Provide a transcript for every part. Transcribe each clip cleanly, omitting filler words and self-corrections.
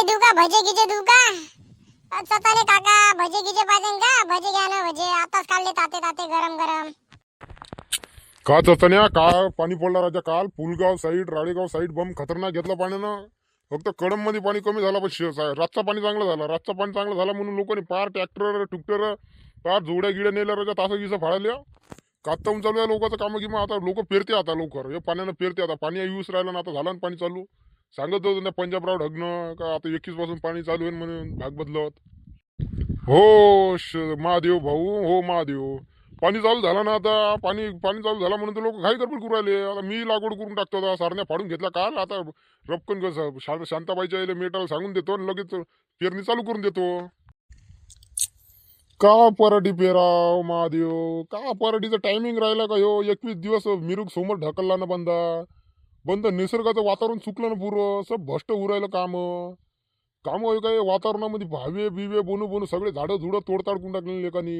काही देऊ का? भजे गिजे देऊ का? चताले काका भजे गिजे पाहिजे का? भजे घ्या ना भजे. आताच काढले ताते ताते गरम गरम. का चचण्या का पाणी पडला राजा काल पुलगाव साईड राळेगाव साईड बम खतरनाक घेतला पाण्यानं. फक्त कळम मध्ये पाणी कमी झाला पण रातचा पाणी चांगला झाला. रातचा पाणी चांगला झाला म्हणून लोकांनी पार ट्रॅक्टर टुक्टर पार जोड्या गिड्या नेल्या राजा तासा गिसा फाळल्या. कातावून चालू आहे लोकांचं काम की मग आता लोक पेरते आता लवकर हे पाण्यानं पेरते आता पाणी यूज राहिलं ना आता झालं ना पाणी चालू. सांगत होतं ना पंजाबराव ढगणं का आता 21 पासून पाणी चालू आहे म्हणून भाग बदलत. हो महादेव भाऊ हो महादेव पाणी चालू झालं ना आता पाणी पाणी चालू झाला म्हणून तर लोक घाई गडबड करू राहिले. आता मी लागवड करून टाकतो आता सारण्या फाडून घेतला काल आता रपकन शांताबाईच्या आईला मेटाला सांगून देतो आणि लगेच पेरणी चालू करून देतो. का पराठी पेराव महादेव का पराठीचं टायमिंग राहिला का ह्यो 21 दिवस मिरुग समोर ढकलला ना बंदा बंद निसर्गाचं वातावरण चुकलं ना पुरं सब भ्रष्ट उरायलं काम काम काय वातावरणामध्ये भावे बिवे बोनू बोनू सगळे झाडं झुडं तोडताड करून टाकले लेकानी.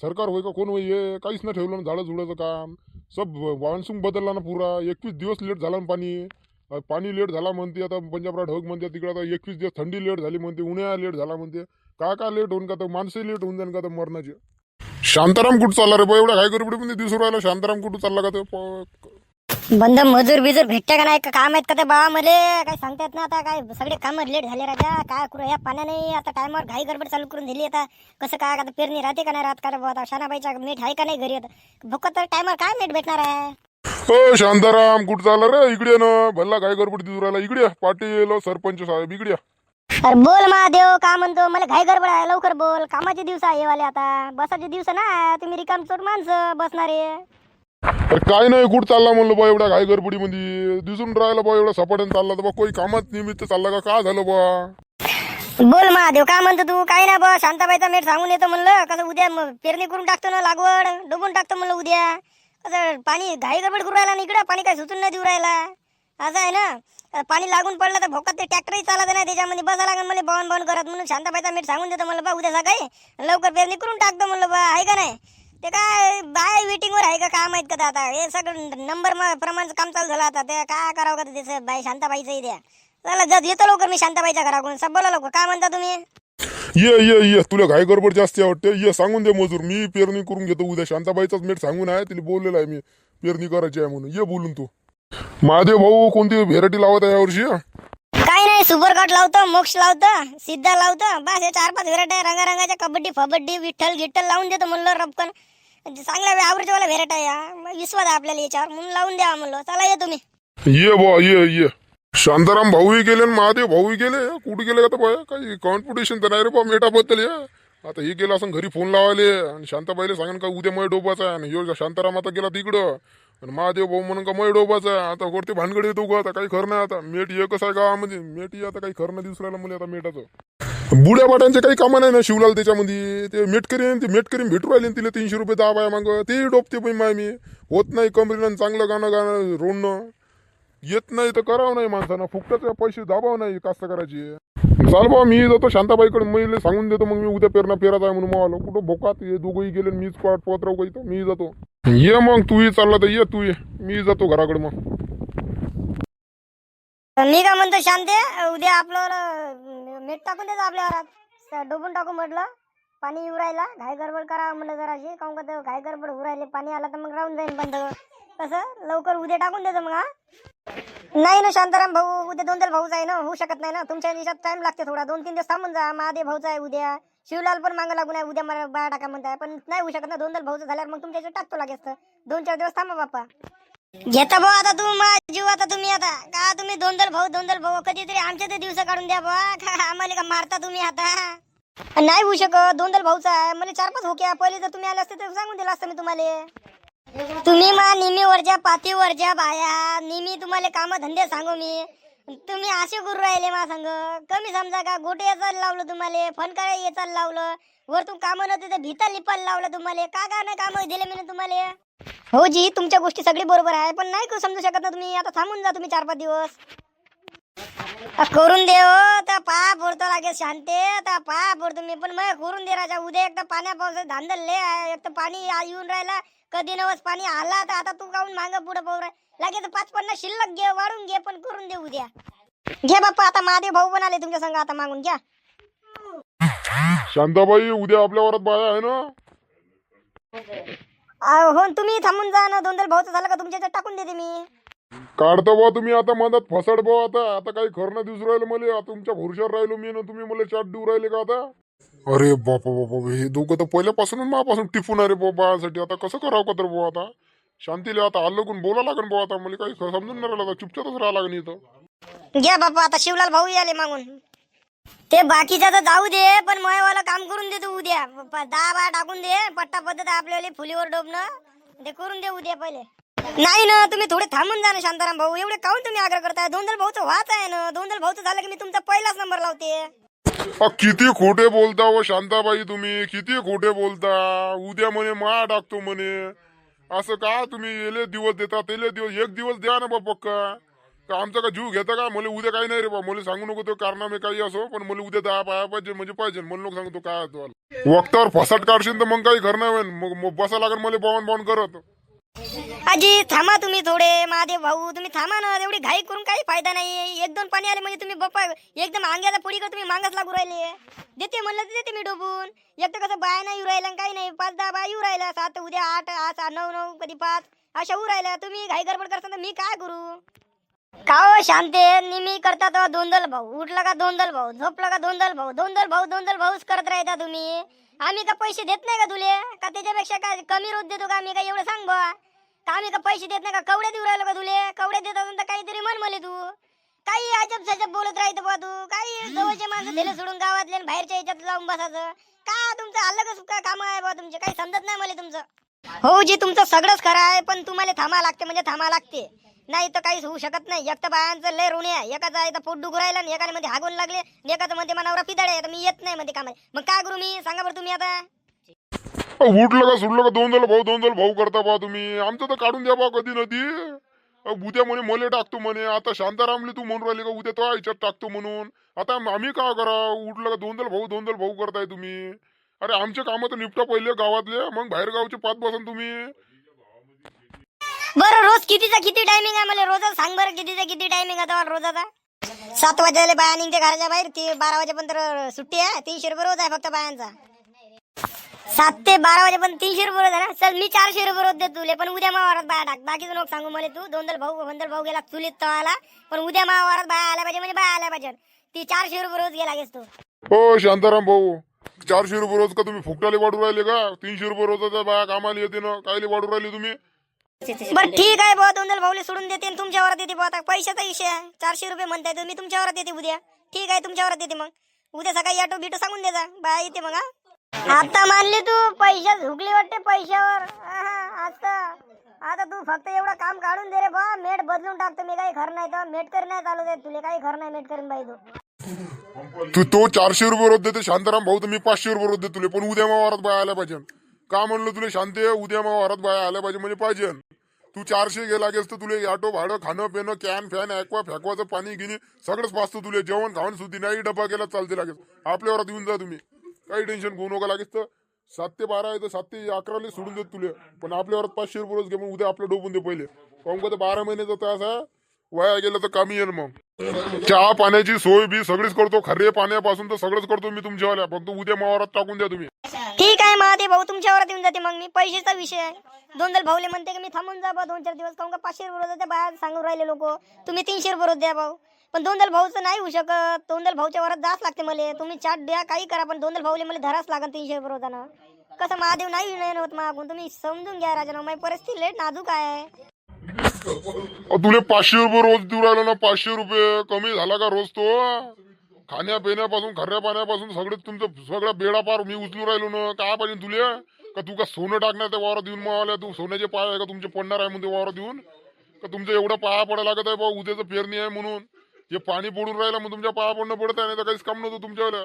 सरकार होय का कोण होय हे काहीच नाही ठेवलं ना झाडं झुडाचं काम. सब मान्सून बदलला ना पुरा 21 दिवस लेट झाला ना पाणी लेट झाला म्हणते आता पंजाबराव ढग म्हणते तिकडे आता 21 दिवस थंडी लेट झाली म्हणते उन्हाळा लेट झाला म्हणते. का लेट होऊन का तर माणसं लेट होऊन जाईन का तर मरणाचे. शांताराम कुठं चालला रे बा एवढ्या काय गडबडी पण दिसू राहिला. शांताराम कुठं चालला का ते बंद मजूर बिजूर भेटते का नाही का काम आहेत का ते बाबा मले काय सांगता येत ना. आता काय सगळे काम लेट झाले राजा काय करू या पाण्याने आता टायमावर घाई गडबड चालू करून दिली. आता कसं काय आता पेरणी राहते का नाही राहत का रे आता शानाबाईचा मीठ आहे का नाही घरी आता भुकत तर टायमावर काय मीठ भेटणार आहे. हो शांताराम कुठं चालला रे इकडे ना भल्ला काय गडबड दिसू राहिला. इकडे पाटील सरपंच साहेब इकडे. अरे बोल महादेव का म्हणतो मला घाई गडबड आहे लवकर बोल. कामाचे दिवस आहे वाले आता बसाचे दिवस ना तुम्ही रिकाम चोट माणसं बसणारे. अरे काय नाही कुठं चालला म्हणलं बा एवढ्या घाई गडबडी मध्ये दिसून राहिला बा एवढा सपाट्यानं चालला तर बा कोई कामात निमित्त चालला का झालं बा. बोल महादेव का म्हणतो तू. काही ना बा शांताबाईचा मीठ सांगून येतो म्हणलं कसं उद्या पेरणी करून टाकतो ना लागवड डोबून टाकतो म्हणलं उद्या. कसं पाणी घाई गडबड करून राहिला ना इकडं पाणी काय सुचून नाही देऊ राहिला. असं आहे ना पाणी लागून पडलं तर भोकात ते ट्रॅक्टरही चालत नाही त्याच्यामध्ये बसा लागेल मला बॉन बॉन करत म्हणून शांताबाईचा मीठ सांगून देतो म्हणलं बा उद्या सकाळी लवकर पेरणी करून टाकतो म्हणलं बा आहे का नाही. ते काय बाय वेटिंगवर आहे का माहित का आता हे सगळं नंबर प्रमाणचं काम चालू झालं आता ते काय करावं का त्याचं बाई शांताबाईचं द्या. चला जर येतो लवकर मी शांताबाईच्या घराकडून सब बोला लवकर काय म्हणता तुम्ही. ये तुला घाई गडबड जास्त आवडते ये सांगून दे मजूर मी पेरणी करून घेतो उद्या. शांताबाईचाच मीठ सांगून आहे तिला बोललेलं आहे मी पेरणी करायची आहे म्हणून ये बोलून तू. महादेव भाऊ कोणती व्हेरायटी लावत आहे यावर्षी. काही नाही सुपर कट लावतो मोक्ष लावतो सिद्धा लावतो बस हे 4-5 व्हेरायटी रंगारंगाच्या कबड्डी फबड्डी विठ्ठल गिट्टल लावून देतो म्हणलं रपकन. चांगल्या आवडच्या वाला व्हेरायटी आहे विश्वास आहे आपल्याला याच्यावर म्हणून लावून द्या म्हणलं. चला ये तुम्ही ये बा ये शांताराम भाऊही गेले आणि महादेव भाऊही गेले. कुठे गेले का बा काही कॉम्पिटिशन तर नाही रे बा मेटाबद्दल. आता हे गेला असं घरी फोन लावायले आणि शांताबाईला सांगेन का उद्या मय डोबाचा आहे आणि ह्यो शांताराम आता गेला तिकडं आणि महादेव भाऊ म्हणून का मय डोबाचा आहे. आता कोणते भानगड येतो का आता काही खरं नाही. आता मेट एकच आहे गावामध्ये मेट आता काही खरं नाही दिसू राहिलं मला आता मेटाचं. बुड्या बाट्यांचे काही कामं नाही ना शिवलाल त्याच्यामध्ये ते मेटकरीन भेटू राहिले तिला 300 रुपये दाब आहे मग ते डोबते पण माय मी होत नाही कमरीनं चांगलं गाणं रोडणं येत नाही तर करावं नाही माणसानं फुकटाचे पैसे दाबाव नाही कास्त करायची. चाल बा मी जातो शांताबाईकडे मी सांगून देतो मग मी उद्या पेरत आहे म्हणून मला कुठं भोकात हे दोघंही गेले मीच पत राहू काही मी जातो. ये मग तूही चालला तर ये तू ये मी जातो घराकडे मग. मी का म्हणतो शांते उद्या आपलं मीठ टाकून द्यायचं आपल्या घरात डोबून टाकू म्हटलं. पाणी येऊ राहिला घाई गडबड करा म्हणलं जराशी काहून का घाई गडबड होऊ राहिले पाणी आला तर मग राहून जाईल बंद. कसं लवकर उद्या टाकून द्यायचं मग. नाही ना शांताराम भाऊ उद्या 2 भाऊच आहे ना होऊ शकत नाही ना तुमच्या याच्यात टाइम लागते थोडा 2-3 दिवस थांबून जा. महादेव भाऊचा आहे उद्या शिवलाल पण मागं लागून आहे उद्या मला बाया टाका म्हणताय पण नाही होऊ शकत ना 2 भाऊचं झाल्यावर मग तुमच्या याच्यात टाकतो लागेल 2-4 दिवस थांबा बाप्पा. घेता भाऊ आता तू माझा जीव आता तुम्ही आता का तुम्ही 2 भाऊ कधीतरी आमच्या ते दिवस काढून द्या बा आम्हाला का मारता तुम्ही आता. नाही होऊ शकत 2 भाऊचा आहे मला 4-5 होक्या पहिले जर तुम्ही आले असते तर सांगून दिलं असतं मी तुम्हाला. तुम्ही मा निमीवरच्या पातीवरच्या बाया निमी तुम्हाला काम धंदे सांगू मी तुम्ही असे करू राहिले मा संग कमी समजा का गोटे याचा लावलं तुम्हाला फनकाळ्या याचा लावलं वरतून काम नव्हते तर भीता लिपायला लावलं तुम्हाला का नाही काम दिले मी तुम्हाला. हो जी तुमच्या गोष्टी सगळी बरोबर आहे पण नाही समजू शकत ना तुम्ही. आता थांबून जा तुम्ही 4-5 दिवस करून देव तर पहा पुरतो लागेल शांते तर पहा पुरतो मी पण मग करून दे राजा. उद्या एकदा पाण्या पावसात धांदल एक तर पाणी येऊन राहिला कधी नवस पाणी आला तर आता तू काऊन मागं पुढे पाहू लागेल 5-50 शिल्लक घे वाढून घे पण करून दे उद्या. घ्या बाप्पा, आता महादेव भाऊ पण आले तुमच्या संग, आता मागून घ्या. शांताबाई उद्या आपल्या वरात बाया आहे ना? हो, तुम्ही थांबून जा ना. दोन भाऊचं झालं का तुमच्या याच्यात टाकून देते मी. काढतो बा तुम्ही आता मधात फसड बा. आता काही खरं दिवस राहिलं मला. आता तुमच्या भरोशावर राहिलो मी ना. तुम्ही मला चाट देऊ राहिले का आता? अरे बापा बापा, हे दोघं तर पहिल्यापासून मापासून टिपून अरे बाबा साठी. आता कसं करावं का तर भाऊ? आता शांतीला आता आलं लागून बोला लागेल भाऊ. आता मला काही समजून नाही राहिलं. चुपचापच राहा लागेल इथं. घ्या बाप्पा, आता शिवलाल भाऊ आले मागून. ते बाकीच्या तर जाऊ दे, पण मयवाला काम करून दे तू उद्या. 10 टाकून दे. पट्टा पद्धत आपल्याला फुलीवर डोबणं ते करून दे उद्या पहिले. नाही ना, तुम्ही थोडे थांबून जा ना शांताराम भाऊ. एवढे काऊन तुम्ही आग्रह करताय? दोंदल भाऊचं वाच आहे ना. दोंदल भाऊचं झालं की मी तुमचा पहिलाच नंबर लावते. किती खोटे बोलता व शांताबाई तुम्ही. किती खोटे बोलता. उद्या म्हणे मा टाकतो म्हणे. असं का तुम्ही येले दिवस देता? तेले दिवस एक दिवस द्या ना बा पक्का. का आमचा का जीव घेता का? मला उद्या काही नाही रे बा. मला सांगू नको तो कारनामे काही असो, पण मला उद्या 10 पाया पाहिजे म्हणजे पाहिजे. मला नको सांगतो काय तुम्हाला. वक्तावर फसाट काढशील तर मग काही करणार नाही. मग बसा लागेल मला बावन बावन करत. आजी थांबा तुम्ही थोडे. महादेव भाऊ तुम्ही थांबा ना. एवढी घाई करून काही फायदा नाही. 1-2 पाणी आले म्हणजे तुम्ही बाप्पा एकदम अंग्याचा पोळी कर. तुम्ही मागच लागू राहिले. देते म्हणलं तर देते मी डोबून. एक तर कसं बाया नाही येऊ राहिला काही नाही. 5-10 बाया येऊ राहिला. 7 उद्या 8 आज 9 कधी 5 अशा येऊ राहिल्या. तुम्ही घाई गडबड करता तर मी काय करू? का हो शांते, नेहमी करता तो दोंदल भाऊ. उठला का दोंदल भाऊ, झोपला का दोंदल भाऊ. दोंदल भाऊच करत राहता तुम्ही. आम्ही का पैसे देत नाही का तुले? का त्याच्यापेक्षा काय कमी रोज देतो का आम्ही? काय एवढं सांग बा. का आम्ही का पैसे देत नाही का? कवडे देऊ राहिलो का तुले? कवडे देत असून तर काहीतरी म्हण मले तू. काही अजब सजब बोलत राहतो बा तू. काही जवळचे माणसं दिले सोडून गावातले आणि बाहेरच्या याच्यात जाऊन बसायचं का? तुमचं अलगच काय काम आहे बा तुमचे? काही समजत नाही मला तुमचं. हो जी, तुमचं सगळंच खरं आहे, पण तुम्हाला थांबा लागते म्हणजे थांबा लागते. नाही तर काहीच होऊ शकत नाही. एक तर बायांचं लय ऋण आहे. एकाचा इथं पोट दुखू राहिलं आणि एकाने मध्ये हागून लागले आणि एकाचं मध्ये मनावर पिदाळे आहे. मी येत नाही मध्ये कामाला. मग काय करू मी? सांगा बरं तुम्ही आता. उठलं का सुटलं का दोन भाऊ करता बा तुम्ही. आमचं तर काढून द्या बा कधी नदी. उद्या म्हणे मले टाकतो म्हणे. आता शांतारामले तू म्हणून राहिली का उद्या तो याच्यात टाकतो म्हणून? आता आम्ही काय करा? उठलं का दोन भाऊ करताय तुम्ही. अरे आमचे काम तर निपटा पहिले गावातले, मग बाहेर गावचे पाच बसन तुम्ही. बरं रोज कितीचा किती टायमिंग आहे मला रोज सांग बरं. कितीचा किती टायमिंग आहे रोजाचा? 7 वाजेला बाया निघते घराच्या बाहेर. ती 12 वाजेपर्यंत सुट्टी आहे. 300 रुपये रोज आहे फक्त बायांचा. 7 ते 12 वाजेपर्यंत 300 रुपये रोज आहे ना. चल मी 400 रुपये रोज देतो तुले, पण उद्या मावारात बाया टाक. बाकीचं नको सांगू मला तू. दोंदल भाऊ गेला चुलीत तवाला, पण उद्या मावारात बाया आल्या पाहिजे म्हणजे बाया आल्या पाहिजे. ती 400 रुपये रोज गेला घेस तू. हो शांताराम भाऊ, 400 रुपये रोज का तुम्ही फुकटाले वाढू राहिले का? 300 रुपये रोजाचा बाया कामाला येते ना. कायले वाढू राहिले तुम्ही? बरं ठीक आहे बुवा, दोंदल भाऊले सोडून देते आणि तुमच्या वरात येते बुवा. आता पैशाचा विषय आहे. 400 रुपये म्हणताय तुम्ही, तुमच्या वरात येते उद्या. ठीक आहे, तुमच्या वरात येते. मग उद्या सकाळी ऑटो बिटो सांगून द्यायचा, बाया येते मग. आता मानली तू पैशा झुकली वाटते पैशावर. आता तू फक्त एवढं काम काढून दे रे बा. मेट बदलून टाकतो मी. काही खरं नाही तर मेट करी नाही चालू दे तुले. काही खरं नाही मेट करीन बाई तू. तो 400 रुपये रोज देते शांताराम भाऊ, तर मी 500 रुपये रोज देते तुले. पण उद्या मावारात बाया आल्या पाहिजे. का म्हणलं तुला शांती? उद्या मावारात बाया आल्या पाहिजे म्हणजे पाहिजे. तू 400 गेला गेस तर तुले ऑटो भाडं, खाणं पिणं, कॅन फॅन, ॲक्वा फेकवाचं पाणी गिनी सगळंच पाचतो तुले. जेवण खावण सुद्धी नाही. डबा केला चालते लागेल. आपल्या वरात येऊन जा तुम्ही. काही टेन्शन घेऊ नका. लागेल तर 7 ते 12 आहे तर 7 ते 11 सोडून देत तुले. पण आपल्या वरात 500 रुपये रोज घे. मग उद्या आपलं डोबून दे पहिले. काहून का 12 महिन्याचा तास आहे. वाया गेलं तर कामी येईल. मग चहा पाण्याची सोय बी सगळीच करतो. खरे पाण्यापासून तर सगळंच करतो मी तुमच्यावाल्या. फक्त उद्या मावारात टाकून द्या तुम्ही. ठीक आहे महादेव भाऊ, तुमच्यावर येऊन जाते. मग मी पैशाचा विषय आहे. दोंदल भाऊले म्हणते की मी थांबून जा बा 2-4 दिवस. काहून का 500 रुपये रोज बाहेर सांगून राहिले लोक. तुम्ही 300 रुपये रोज द्या भाऊ. पण दोंदल भाऊचं नाही होऊ शकत. दोंदल भाऊच्या वरात जास्त लागते मला. तुम्ही चाट द्या काही करा, पण दोंदल भाऊले मला धराच लागेल 300 रुपये रोजानं. कसं महादेव नाही होत मागून. तुम्ही समजून घ्या राजा. माझी परिस्थिती लेट नाजूक आहे. तुले 500 रुपये रोज देऊ राहिलो ना. 500 रुपये कमी झाला का रोज तो? खाण्या पिण्यापासून खऱ्या पाण्यापासून सगळे तुमचं सगळं बेडा पार मी उचलू राहिलो ना. काय पाहिजे तुले? का तू का सोनं टाकणार त्या वावरात येऊन मावाल्या? तू सोन्याचे पाय आहे का तुमचे पडणार आहे म्हणते वावरात येऊन? का तुमचं एवढं पाया पडायला लागत आहे बा? उद्याचं पेरणी आहे म्हणून हे पाणी पडून राहिलं मग तुमच्या पाया पडणं पडत आहे. नाही तर काहीच काम नव्हतं तुमच्यावाल्या.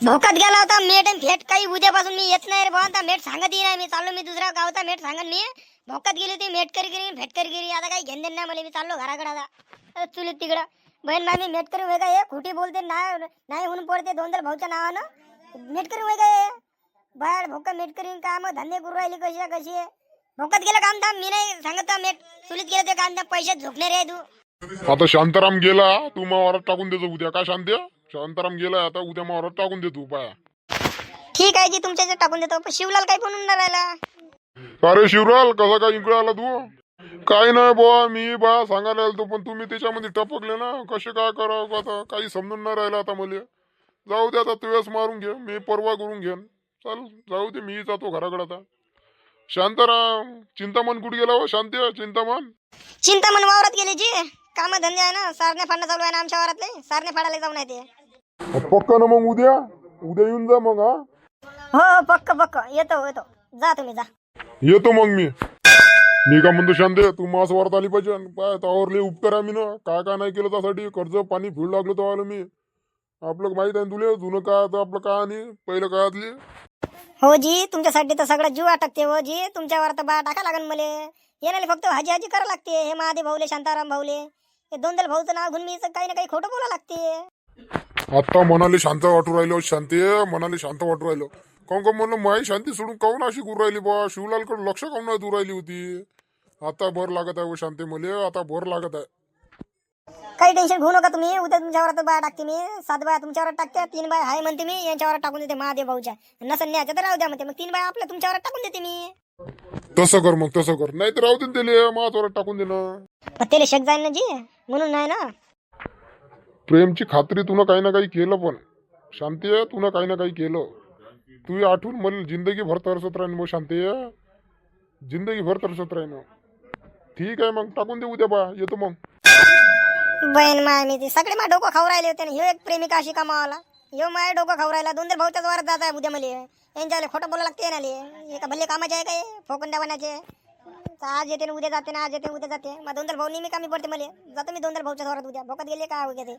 भोकात गेला होता मेट आणि फेट. काही उद्यापासून मी येत नाही रे भाऊ. मेट सांगत नाही. मी चाललो. मी दुसऱ्या गावचा मेट सांगत मी. भोकात गेली होती मेट करी फेट करी. आता काही घेण देण नाही मला. मी चाललो घराकडे. आता चुलीत तिकडं बहीण मामी मेट करी वेगळा हे खोटी बोलते. नाही म्हणून पडते दोंदल भाऊच्या नावानं. मेट करी वेगळा हे बाहेर भोका मेट करीन का? मग धंदे करू राहिली कशी भोकात गेलं काम थांब. मी नाही सांगत मेट चुलीत गेलं ते काम. पैशात झोपणे रे तू. आता शांताराम गेला, तू मग वावरात टाकून देतो उद्या. काय शांत्या, शांताराम गेला आता, उद्या मग वावरात टाकून देतो पाया. ठीक आहे जी, तुमच्या इथे टाकून देतो. पण शिवलाल काही म्हणून नाही राहिला. अरे शिवराल, कसा काय इकडे आला तू? काही नाही बुवा, मी बा सांगायला आलतो, पण तुम्ही त्याच्यामध्ये टपकले ना. कसे काय करावं आता, काही समजून नाही राहिलं आता मला. जाऊ दे आता, तुझ्याच मारून घे, मी परवा करून घेन. चल जाऊ दे, मी जातो घराकडे आता. शांताराम, चिंतामण कुठे गेला हो? शांती, चिंतामण. चिंतामण वावरात गेले जी. काम धंदे आहे ना, सारणे फाडणं चालू आहे ना आमच्या वावरातले. सारणे फाडायला जाऊन आहे ते. पक्का ना मग उद्या उद्या येऊन जा मग. हा हो पक्क पक्क येतो येतो. जा तुम्ही जा. येतो मग मी का म्हणतो शांते, तू मास वारत आली पाहिजे. पाय तावरले उपकार आहे मी ना, काय काय नाही केलं त्यासाठी. कर्ज पाणी फिरू लागलो तो आलं मी. आपलं माहित आहे तुले, जुनं काय आता आपलं काय आणि पहिलं काळातली. हो जी, तुमच्यासाठी तर सगळं जीव अटकते हो जी. तुमच्यावर तर बा टाका लागन मले. येणारे फक्त हाजी हाजी करावं लागते. हे महादेव भाऊले, शांताराम भाऊले, हे दोंदल भाऊचं नाव घेऊन मी काही ना काही खोटं बोला लागते. आता मनाली शांत वाटू राहिलो. शांती, मनाली शांत वाटू राहिलो. काऊन का म्हणलं, माई शांती सोडून काऊन अशी करू राहिली बा? शिवलालकडे लक्ष काऊन नाही दूर राहिली होती. आता भर लागत आहे शांती मले, आता भर लागत आहे. काही टेन्शन घेऊ नका तुम्ही. उद्या तुमच्यावर बाया टाकते मी. 7 बाया तुमच्यावर टाकते, 3 बाया हाय म्हणते मी. यांच्यावर टाकून देते महादेव भाऊच्या. नसन न्यायच्या तर राहू द्या म्हणते. मग 3 बाया आपल्या तुमच्यावर टाकून देते मी. तसं कर मग, तसं कर. नाही तर राहू दे त्याले, माझ्यावर टाकून दे ना. पण त्याला शक जाईल ना जी, म्हणून नाही ना. प्रेमची खात्री तुनं काही ना काही केलं. पण शांती आहे, तुनं काही ना काही केलं. तू आठवून मला जिंदगी भर तरसत राहीन मग. शांती आहे, जिंदगी भर तरसत राहीन. ठीक आहे मग, टाकून दे उद्या बा. येतो मग. बहीण माय मी ती सगळे माझं डोकं खाऊ राहिले होते. ह्यो एक प्रेमिका अशी कमावाला, ह्यो माझ्या डोकं खाऊ राहिला. दोन भाऊच्याच वारात जात आहे उद्या मला. यांच्यावाले खोटं बोलायला लागते ना. ले एका भले कामाचे आहे काय, फोकंड्या बनायचे. आज येते ना उद्या जाते ना, आज येते उद्या जाते. मग दोन भाऊ नेहमी कामी पडते मला. जातो मी दोन भाऊच्या वारात उद्या. भोकत गेले काय उद्या ते.